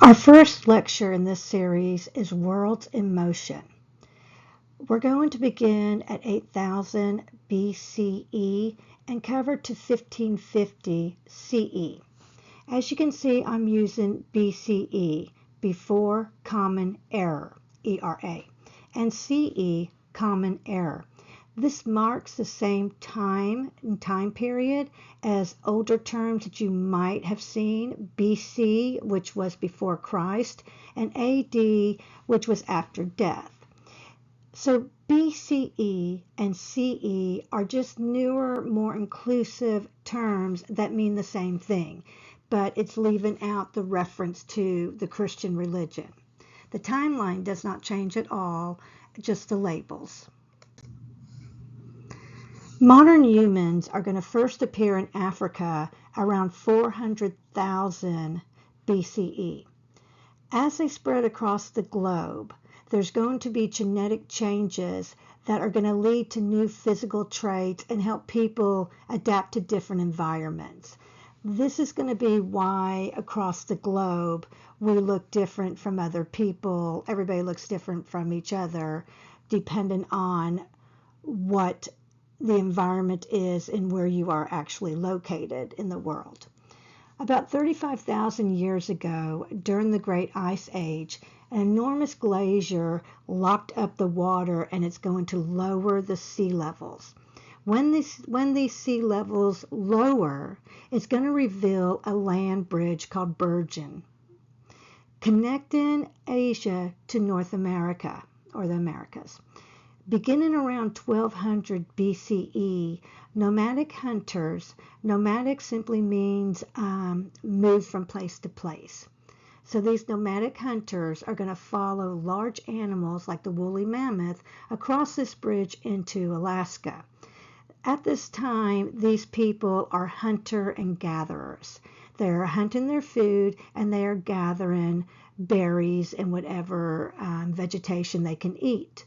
Our first lecture in this series is Worlds in Motion. We're going to begin at 8000 BCE and cover to 1550 CE. As you can see, I'm using BCE, Before Common Era, ERA, and CE, Common Era. This marks the same time and time period as older terms that you might have seen, BC, which was before Christ, and AD, which was after death. So BCE and CE are just newer, more inclusive terms that mean the same thing, but it's leaving out the reference to the Christian religion. The timeline does not change at all, just the labels. Modern humans are going to first appear in Africa around 400,000 BCE. As they spread across the globe, there's going to be genetic changes that are going to lead to new physical traits and help people adapt to different environments. This is going to be why across the globe we look different from other people. Everybody looks different from each other, depending on what the environment is and where you are actually located in the world. About 35,000 years ago, during the Great Ice Age, an enormous glacier locked up the water and it's going to lower the sea levels. When these sea levels lower, it's going to reveal a land bridge called Bergen, connecting Asia to North America, or the Americas. Beginning around 1200 BCE, nomadic hunters, nomadic simply means move from place to place. So these nomadic hunters are going to follow large animals like the woolly mammoth across this bridge into Alaska. At this time, these people are hunter and gatherers. They're hunting their food and they are gathering berries and whatever vegetation they can eat.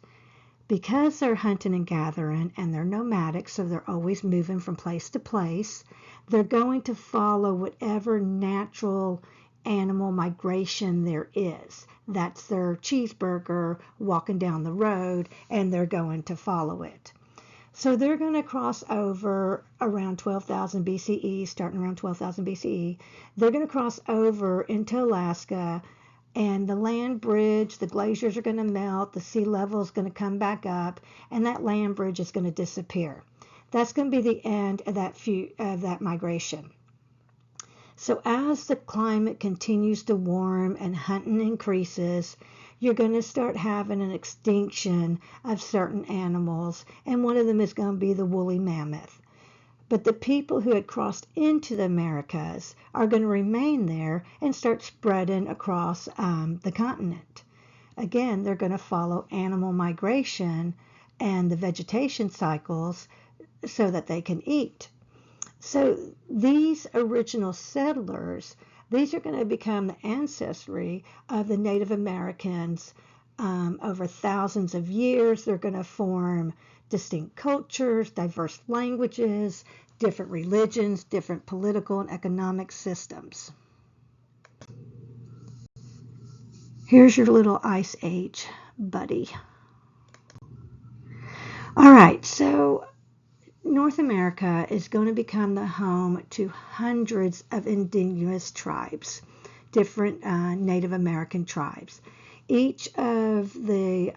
Because they're hunting and gathering and they're nomadic, so they're always moving from place to place, they're going to follow whatever natural animal migration there is. That's their cheeseburger walking down the road, and they're going to follow it. So they're going to cross over around 12,000 BCE, starting around 12,000 BCE. They're going to cross over into Alaska, and the land bridge, the glaciers are going to melt, the sea level is going to come back up, and that land bridge is going to disappear. That's going to be the end of that migration. So as the climate continues to warm and hunting increases, you're going to start having an extinction of certain animals, and one of them is going to be the woolly mammoth. But the people who had crossed into the Americas are going to remain there and start spreading across the continent. Again, they're going to follow animal migration and the vegetation cycles so that they can eat. So these original settlers, these are going to become the ancestry of the Native Americans over thousands of years. They're going to form distinct cultures, diverse languages, different religions, different political and economic systems. Here's your little Ice Age buddy. All right, so North America is going to become the home to hundreds of indigenous tribes, different Native American tribes. Each of the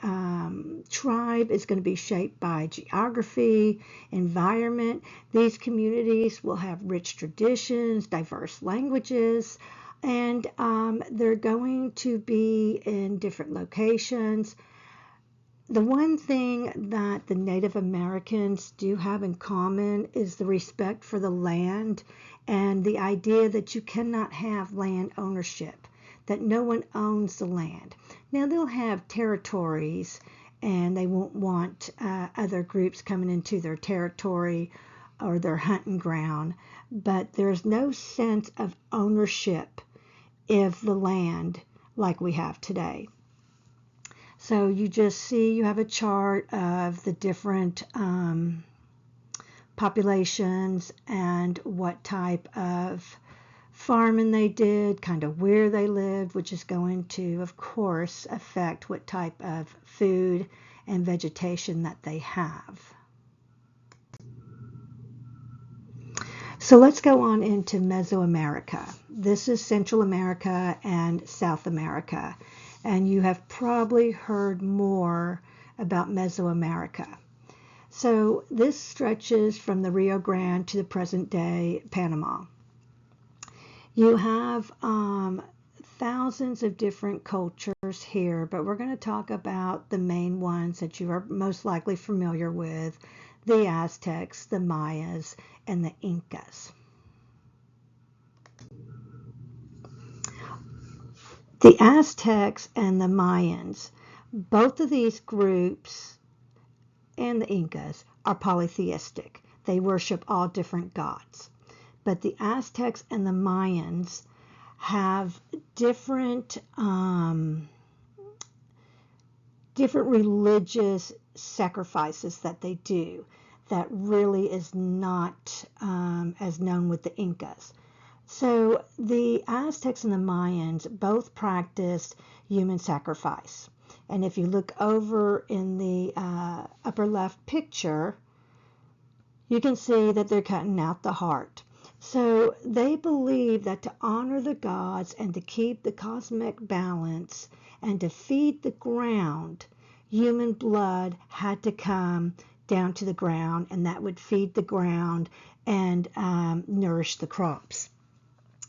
tribe is going to be shaped by geography, environment. These communities will have rich traditions, diverse languages, and they're going to be in different locations. The one thing that the Native Americans do have in common is the respect for the land and the idea that you cannot have land ownership, that no one owns the land. Now they'll have territories and they won't want other groups coming into their territory or their hunting ground, but there's no sense of ownership of the land like we have today. So you just see, you have a chart of the different populations and what type of farming they did, kind of where they lived, which is going to, of course, affect what type of food and vegetation that they have. So let's go on into Mesoamerica. This is Central America and South America, and you have probably heard more about Mesoamerica. So this stretches from the Rio Grande to the present day Panama. You have thousands of different cultures here, but we're going to talk about the main ones that you are most likely familiar with: the Aztecs, the Mayas, and the Incas. The Aztecs and the Mayans, both of these groups, and the Incas, are polytheistic. They worship all different gods. But the Aztecs and the Mayans have different religious sacrifices that they do that really is not as known with the Incas. So the Aztecs and the Mayans both practiced human sacrifice. And if you look over in the upper left picture, you can see that they're cutting out the heart. So they believe that to honor the gods and to keep the cosmic balance and to feed the ground, human blood had to come down to the ground, and that would feed the ground and nourish the crops.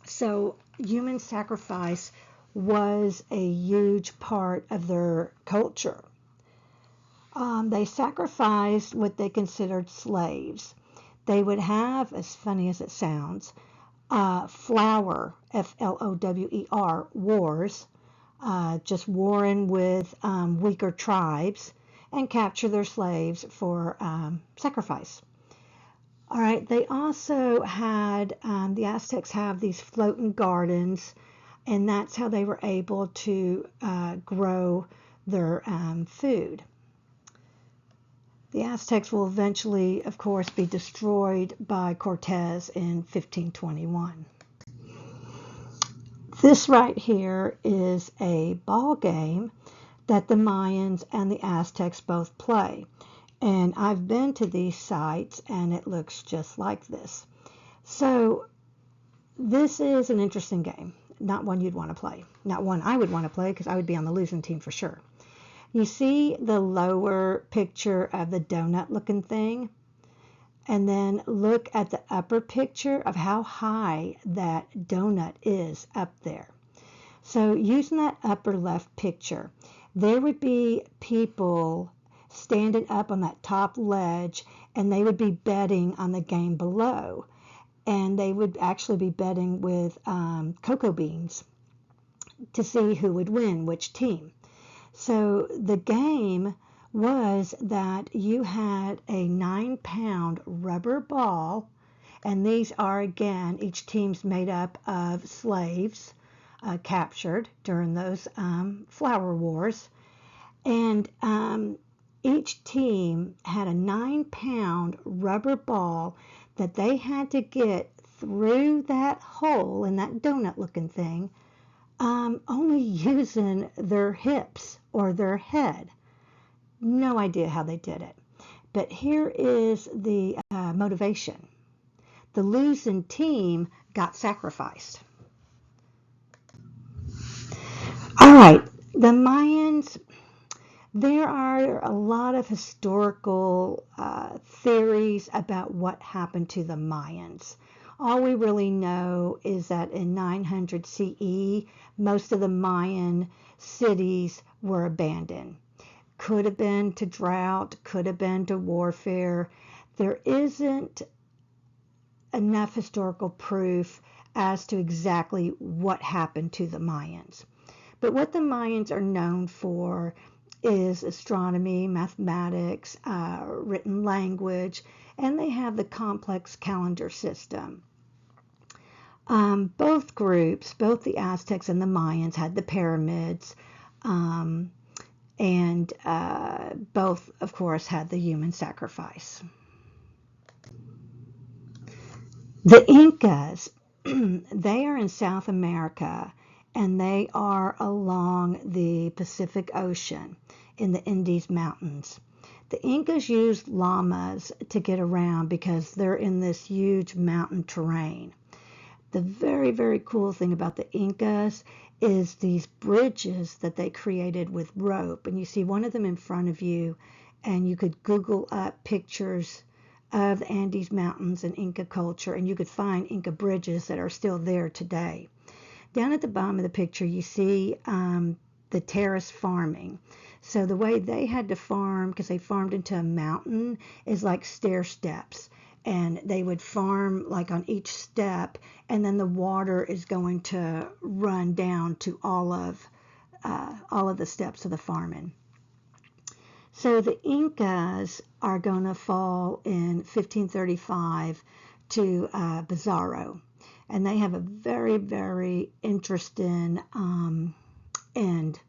So human sacrifice was a huge part of their culture. They sacrificed what they considered slaves. They would have, as funny as it sounds, flower, Flower, wars, just warring with weaker tribes and capture their slaves for sacrifice. All right, they also had, the Aztecs have these floating gardens, and that's how they were able to grow their food. The Aztecs will eventually, of course, be destroyed by Cortez in 1521. This right here is a ball game that the Mayans and the Aztecs both play. And I've been to these sites, and it looks just like this. So this is an interesting game. Not one you'd want to play. Not one I would want to play, because I would be on the losing team for sure. You see the lower picture of the donut-looking thing? And then look at the upper picture of how high that donut is up there. So using that upper left picture, there would be people standing up on that top ledge, and they would be betting on the game below. And they would actually be betting with cocoa beans to see who would win, which team. So the game was that you had a 9-pound rubber ball, and these are, again, each team's made up of slaves captured during those flower wars. And each team had a 9-pound rubber ball that they had to get through that hole in that donut-looking thing, only using their hips or their head. No idea how they did it. But here is the motivation. The losing team got sacrificed. All right, the Mayans, there are a lot of historical theories about what happened to the Mayans. All we really know is that in 900 CE, most of the Mayan cities were abandoned. Could have been to drought, could have been to warfare. There isn't enough historical proof as to exactly what happened to the Mayans. But what the Mayans are known for is astronomy, mathematics, written language, and they have the complex calendar system. Both groups, both the Aztecs and the Mayans, had the pyramids, and both, of course, had the human sacrifice. The Incas, they are in South America, and they are along the Pacific Ocean in the Andes Mountains. The Incas used llamas to get around because they're in this huge mountain terrain. The very, very cool thing about the Incas is these bridges that they created with rope. And you see one of them in front of you, and you could Google up pictures of the Andes Mountains and Inca culture, and you could find Inca bridges that are still there today. Down at the bottom of the picture, you see the terrace farming. So the way they had to farm, because they farmed into a mountain, is like stair steps. And they would farm like on each step, and then the water is going to run down to all of the steps of the farming. So the Incas are going to fall in 1535 to Pizarro, and they have a very, very interesting end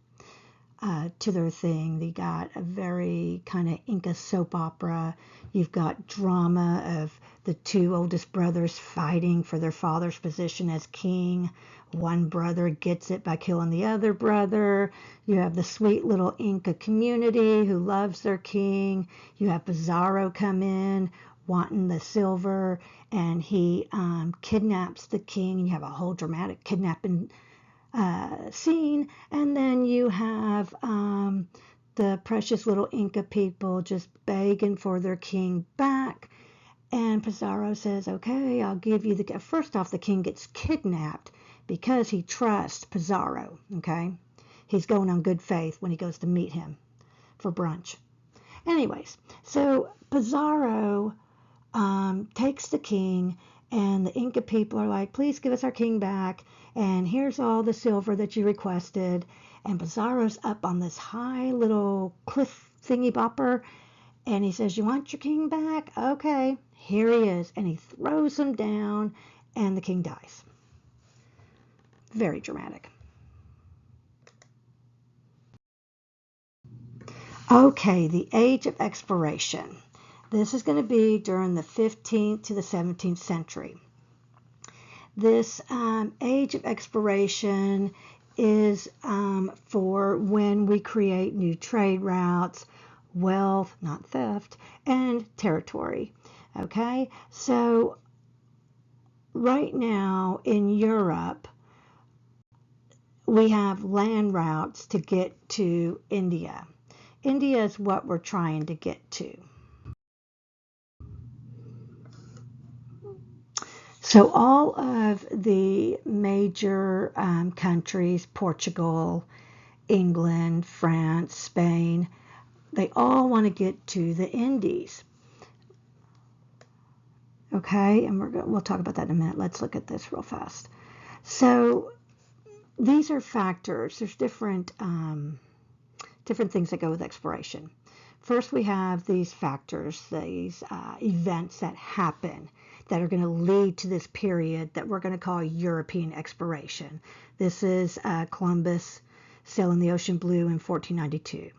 to their thing. They got a very kind of Inca soap opera. You've got drama of the two oldest brothers fighting for their father's position as king. One brother gets it by killing the other brother. You have the sweet little Inca community who loves their king. You have Pizarro come in wanting the silver, and he kidnaps the king. You have a whole dramatic kidnapping scene, and then you have the precious little Inca people just begging for their king back. And Pizarro says, okay, I'll give you the... First off, the king gets kidnapped because he trusts Pizarro, okay? He's going on good faith when he goes to meet him for brunch. Anyways, so Pizarro takes the king, and the Inca people are like, please give us our king back, and here's all the silver that you requested. And Pizarro's up on this high little cliff thingy bopper, and he says, you want your king back? Okay, here he is. And he throws him down, and the king dies. Very dramatic. Okay, the Age of Exploration. This is going to be during the 15th to the 17th century. This Age of Exploration is for when we create new trade routes, wealth, not theft, and territory. Okay, so right now in Europe, we have land routes to get to India. India is what we're trying to get to. So all of the major countries, Portugal, England, France, Spain, they all want to get to the Indies. Okay, and we'll talk about that in a minute. Let's look at this real fast. So these are factors. There's different things that go with exploration. First, we have these factors, these events that happen that are going to lead to this period that we're going to call European exploration. This is Columbus sailing the ocean blue in 1492.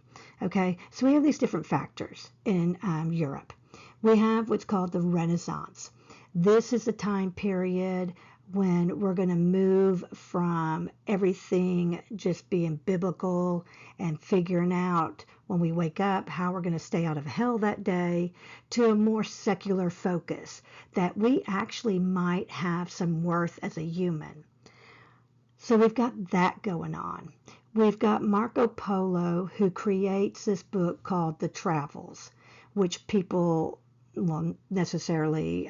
Okay, so we have these different factors in Europe. We have what's called the Renaissance. This is the time period when we're going to move from everything just being biblical and figuring out when we wake up how we're going to stay out of hell that day to a more secular focus, that we actually might have some worth as a human. So we've got that going on. We've got Marco Polo, who creates this book called The Travels, which people, well, necessarily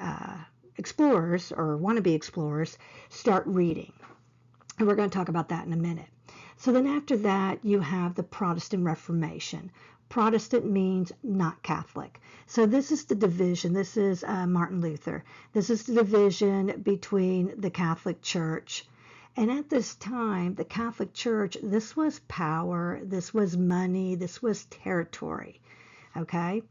explorers or wannabe explorers start reading. And we're going to talk about that in a minute. So then after that, you have the Protestant Reformation. Protestant means not Catholic. So this is the division. This is Martin Luther. This is the division between the Catholic Church. And at this time, the Catholic Church, this was power, this was money, this was territory. Okay?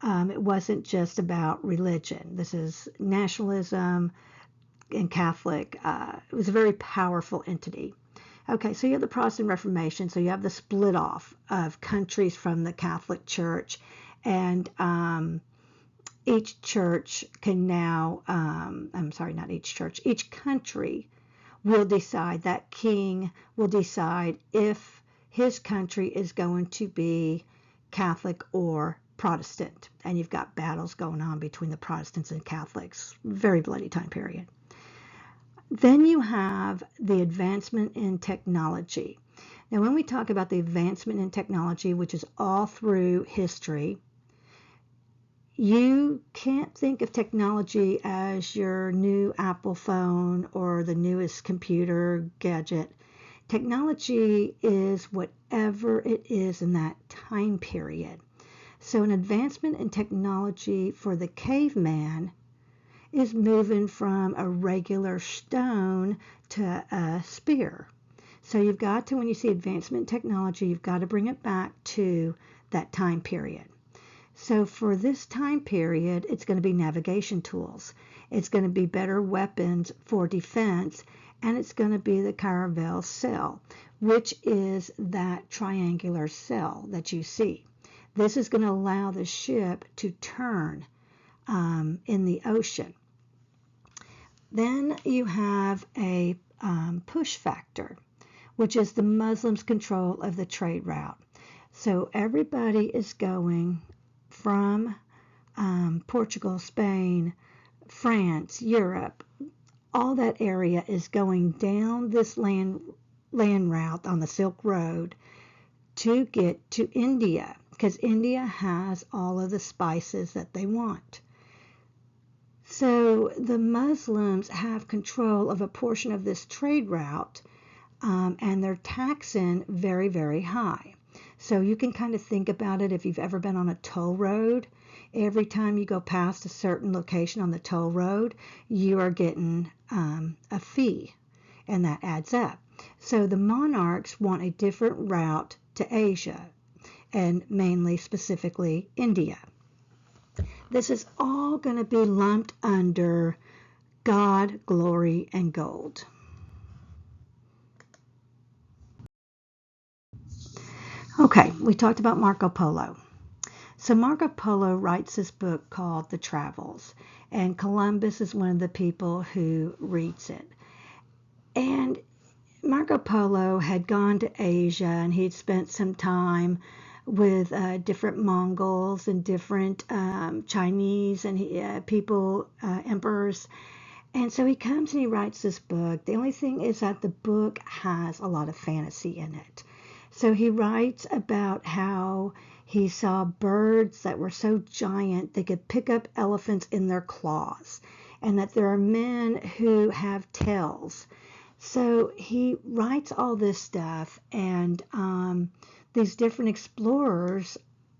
It wasn't just about religion. This is nationalism and Catholic. It was a very powerful entity. Okay, so you have the Protestant Reformation, so you have the split off of countries from the Catholic Church, and each church can now, I'm sorry, not each church, each country will decide, that king will decide if his country is going to be Catholic or Protestant. And you've got battles going on between the Protestants and Catholics. Very bloody time period. Then you have the advancement in technology. Now, when we talk about the advancement in technology, which is all through history, you can't think of technology as your new Apple phone or the newest computer gadget. Technology is whatever it is in that time period. So an advancement in technology for the caveman is moving from a regular stone to a spear. So you've got to, when you see advancement in technology, you've got to bring it back to that time period. So for this time period, it's going to be navigation tools. It's going to be better weapons for defense, and it's going to be the caravel sail, which is that triangular sail that you see. This is going to allow the ship to turn in the ocean. Then you have a push factor, which is the Muslims' control of the trade route. So everybody is going from Portugal, Spain, France, Europe, all that area is going down this land route on the Silk Road to get to India, because India has all of the spices that they want. So the Muslims have control of a portion of this trade route, and they're taxing very, very high. So you can kind of think about it if you've ever been on a toll road. Every time you go past a certain location on the toll road, you are getting a fee, and that adds up. So the monarchs want a different route to Asia, and mainly, specifically, India. This is all going to be lumped under God, glory, and gold. Okay, we talked about Marco Polo. So Marco Polo writes this book called The Travels, and Columbus is one of the people who reads it. And Marco Polo had gone to Asia, and he'd spent some time with different Mongols and different Chinese and people, emperors. And so he comes and he writes this book. The only thing is that the book has a lot of fantasy in it. So he writes about how he saw birds that were so giant they could pick up elephants in their claws, and that there are men who have tails. So he writes all this stuff, and these different explorers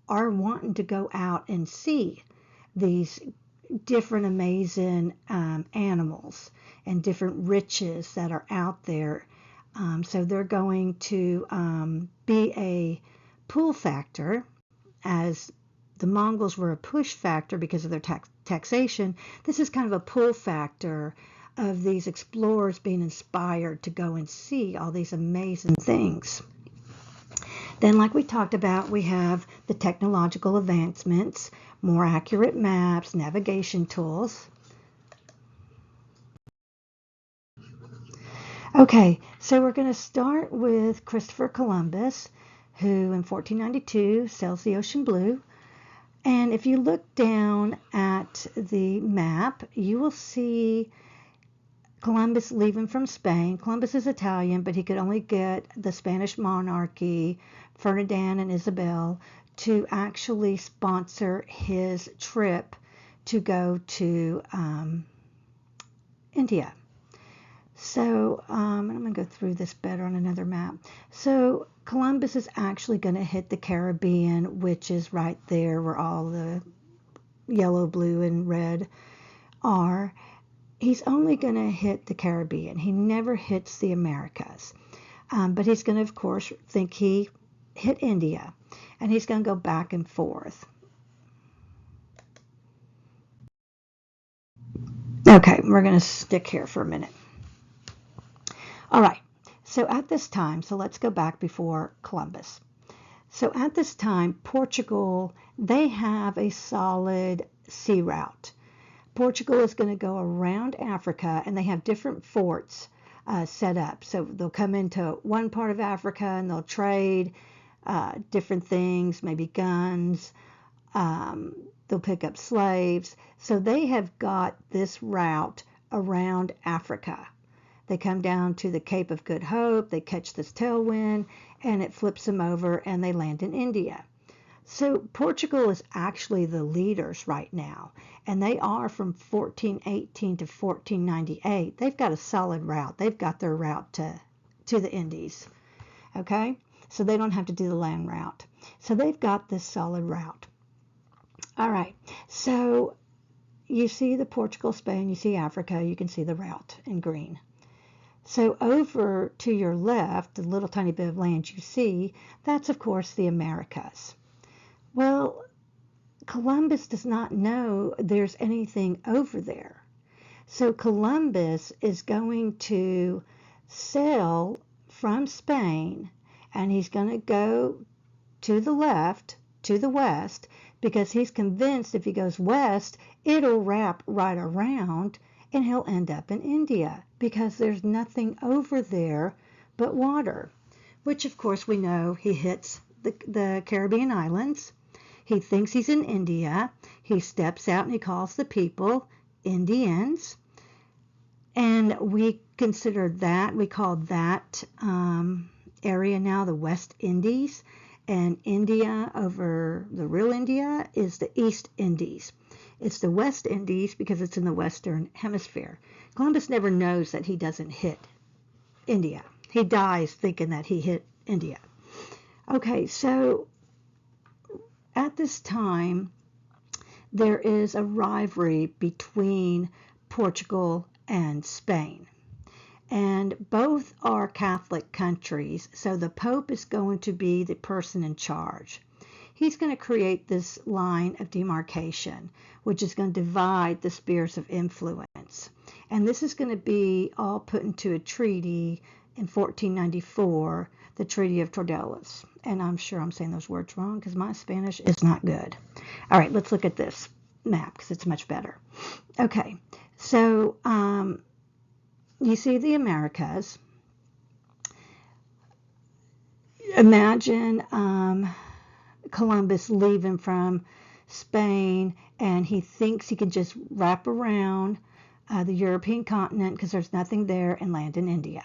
are wanting to go out and see these different amazing animals and different riches that are out there. So they're going to be a pull factor, as the Mongols were a push factor because of their taxation. This is kind of a pull factor of these explorers being inspired to go and see all these amazing things. Then, like we talked about, we have the technological advancements, more accurate maps, navigation tools. Okay, so we're going to start with Christopher Columbus, who in 1492 sails the ocean blue. And if you look down at the map, you will see Columbus leaving from Spain. Columbus is Italian, but he could only get the Spanish monarchy, Ferdinand and Isabel, to actually sponsor his trip to go to India. So I'm going to go through this better on another map. So Columbus is actually going to hit the Caribbean, which is right there where all the yellow, blue, and red are. He's only going to hit the Caribbean. He never hits the Americas. But he's going to, of course, think he hit India. And he's going to go back and forth. Okay, we're going to stick here for a minute. All right, so at this time, so let's go back before Columbus. So at this time, Portugal, they have a solid sea route. Portugal is going to go around Africa, and they have different forts set up. So they'll come into one part of Africa and they'll trade different things, maybe guns. They'll pick up slaves. So they have got this route around Africa. They come down to the Cape of Good Hope, they catch this tailwind, and it flips them over and they land in India. So Portugal is actually the leaders right now, and they are from 1418 to 1498. They've got a solid route. They've got their route to the Indies, okay? So they don't have to do the land route. So they've got this solid route. All right, so you see the Portugal, Spain, you see Africa, you can see the route in green. So over to your left, the little tiny bit of land you see, that's of course the Americas. Well, Columbus does not know there's anything over there. So Columbus is going to sail from Spain, and he's going to go to the left, to the west, because he's convinced if he goes west, it'll wrap right around and he'll end up in India because there's nothing over there but water, which of course we know he hits the Caribbean islands. He thinks he's in India. He steps out and he calls the people Indians. And we consider that, we call that area now the West Indies. And India over the real India is the East Indies. It's the West Indies because it's in the Western Hemisphere. Columbus never knows that he doesn't hit India. He dies thinking that he hit India. Okay, so at this time, there is a rivalry between Portugal and Spain. And both are Catholic countries, so the Pope is going to be the person in charge. He's going to create this line of demarcation, which is going to divide the spheres of influence. And this is going to be all put into a treaty in 1494, the Treaty of Tordesillas. And I'm sure I'm saying those words wrong because my Spanish is not good. All right, let's look at this map because it's much better. Okay, so you see the Americas. Imagine Columbus leaving from Spain, and he thinks he can just wrap around the European continent because there's nothing there and land in India.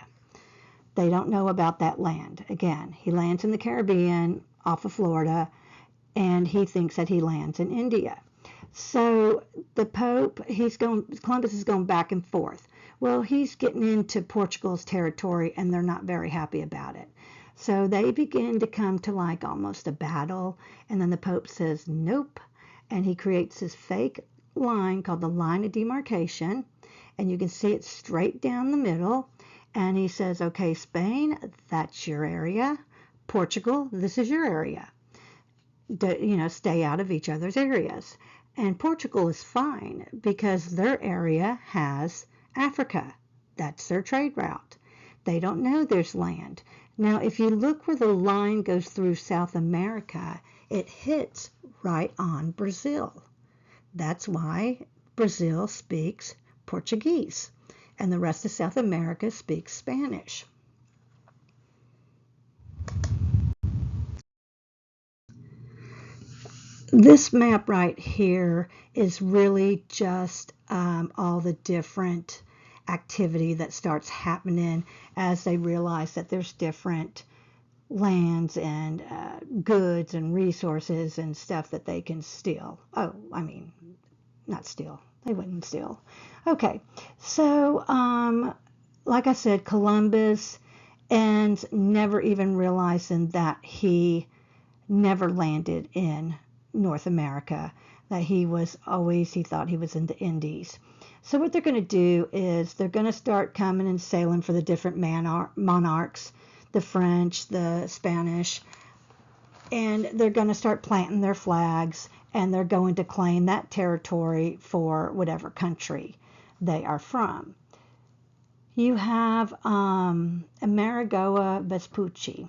They don't know about that land. Again, he lands in the Caribbean off of Florida, and he thinks that he lands in India. So the Pope, Columbus is going back and forth. Well, he's getting into Portugal's territory, and they're not very happy about it. So they begin to come to like almost a battle, and then the Pope says, nope, and he creates this fake line called the line of demarcation, and you can see it straight down the middle, and he says, okay, Spain, that's your area. Portugal, this is your area. Stay out of each other's areas. And Portugal is fine because their area has Africa. That's their trade route. They don't know there's land. Now, if you look where the line goes through South America, it hits right on Brazil. That's why Brazil speaks Portuguese, and the rest of South America speaks Spanish. This map right here is really just all the different activity that starts happening as they realize that there's different lands and goods and resources and stuff that they can steal. Oh, I mean, not steal. They wouldn't steal. Okay, so like I said, Columbus ends never even realizing that he never landed in North America, that he thought he was in the Indies. So what they're going to do is they're going to start coming and sailing for the different monarchs, the French, the Spanish, and they're going to start planting their flags, and they're going to claim that territory for whatever country they are from. You have Amerigo Vespucci.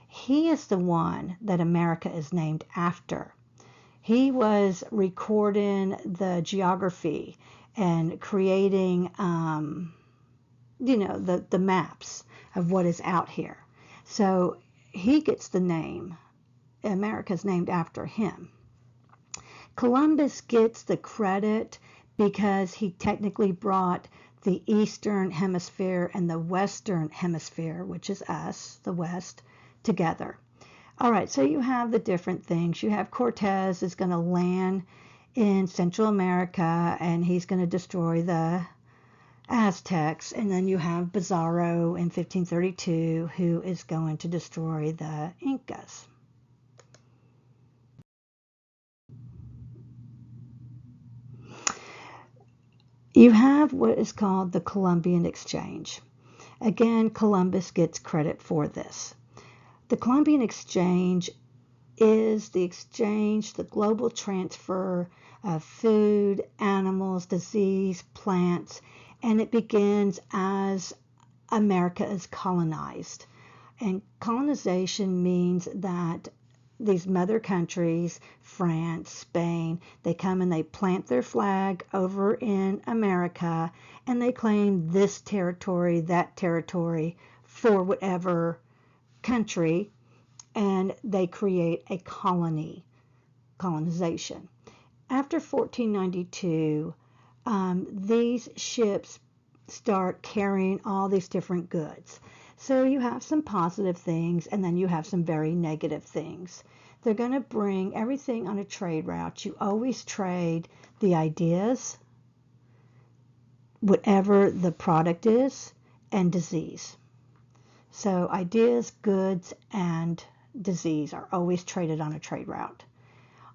He is the one that America is named after. He was recording the geography and creating, the maps of what is out here. So he gets the name. America's named after him. Columbus gets the credit because he technically brought the Eastern Hemisphere and the Western Hemisphere, which is us, the West, together. All right, so you have the different things. You have Cortez is going to land in Central America, and he's going to destroy the Aztecs. And then you have Pizarro in 1532, who is going to destroy the Incas. You have what is called the Columbian Exchange. Again, Columbus gets credit for this. The Columbian Exchange is the exchange, the global transfer of food, animals, disease, plants, and it begins as America is colonized. And colonization means that these mother countries, France, Spain, they come and they plant their flag over in America and they claim this territory, that territory for whatever country, and they create a colonization. After 1492, these ships start carrying all these different goods. So you have some positive things, and then you have some very negative things. They're going to bring everything on a trade route. You always trade the ideas, whatever the product is, and disease. So ideas, goods, and disease are always traded on a trade route.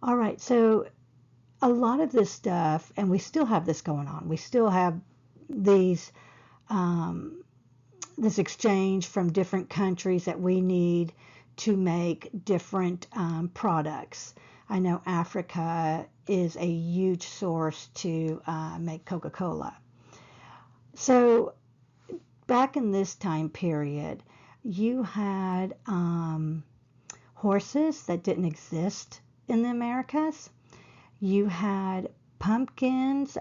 All right, so a lot of this stuff, and we still have this going on. We still have these this exchange from different countries that we need to make different products. I know Africa is a huge source to make Coca-Cola. So back in this time period, you had horses that didn't exist in the Americas. You had pumpkins,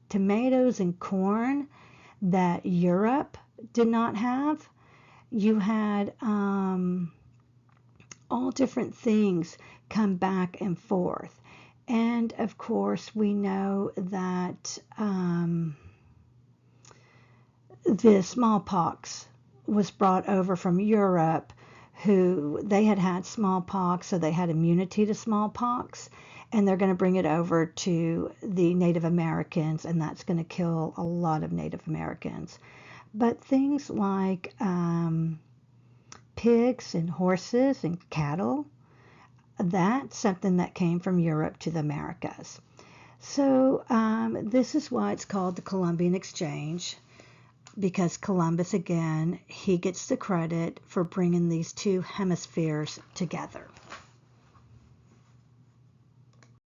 tomatoes and corn that Europe did not have. You had all different things come back and forth. And of course, we know that the smallpox was brought over from Europe, who they had smallpox, so they had immunity to smallpox, and they're going to bring it over to the Native Americans, and that's going to kill a lot of Native Americans. But things like pigs and horses and cattle, that's something that came from Europe to the Americas. So this is why it's called the Columbian Exchange, because Columbus, again, he gets the credit for bringing these two hemispheres together.